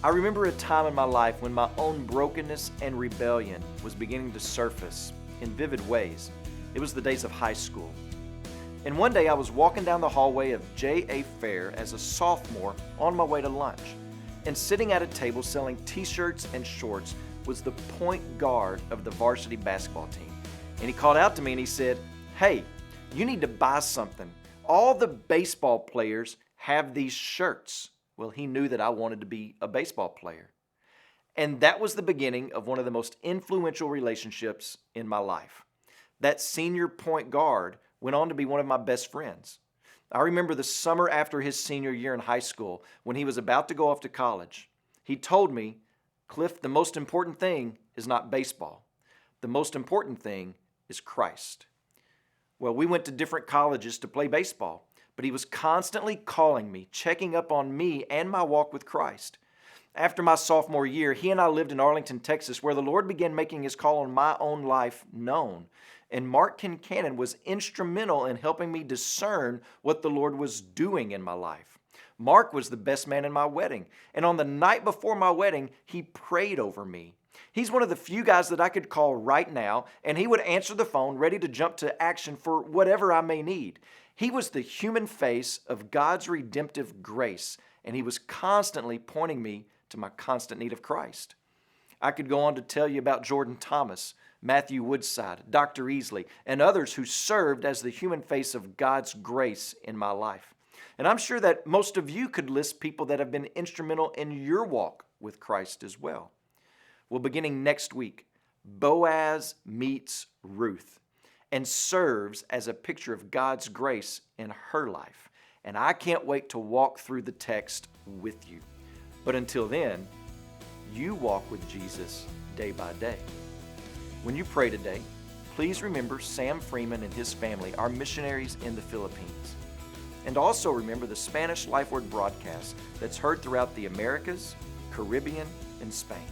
I remember a time in my life when my own brokenness and rebellion was beginning to surface in vivid ways. It was the days of high school. And one day I was walking down the hallway of J.A. Fair as a sophomore on my way to lunch. And sitting at a table selling t-shirts and shorts was the point guard of the varsity basketball team. And he called out to me and he said, "Hey, you need to buy something. All the baseball players have these shirts." Well, he knew that I wanted to be a baseball player. And that was the beginning of one of the most influential relationships in my life. That senior point guard went on to be one of my best friends. I remember the summer after his senior year in high school when he was about to go off to college. He told me, "Cliff, the most important thing is not baseball. The most important thing is Christ." Well, we went to different colleges to play baseball, but he was constantly calling me, checking up on me and my walk with Christ. After my sophomore year, he and I lived in Arlington, Texas, where the Lord began making his call on my own life known. And Mark Kincannon was instrumental in helping me discern what the Lord was doing in my life. Mark was the best man in my wedding, and on the night before my wedding, he prayed over me. He's one of the few guys that I could call right now, and he would answer the phone ready to jump to action for whatever I may need. He was the human face of God's redemptive grace, and he was constantly pointing me to my constant need of Christ. I could go on to tell you about Jordan Thomas, Matthew Woodside, Dr. Easley, and others who served as the human face of God's grace in my life. And I'm sure that most of you could list people that have been instrumental in your walk with Christ as well. Well, beginning next week, Boaz meets Ruth and serves as a picture of God's grace in her life. And I can't wait to walk through the text with you. But until then, you walk with Jesus day by day. When you pray today, please remember Sam Freeman and his family are missionaries in the Philippines. And also remember the Spanish Life Word broadcast that's heard throughout the Americas, Caribbean, and Spain.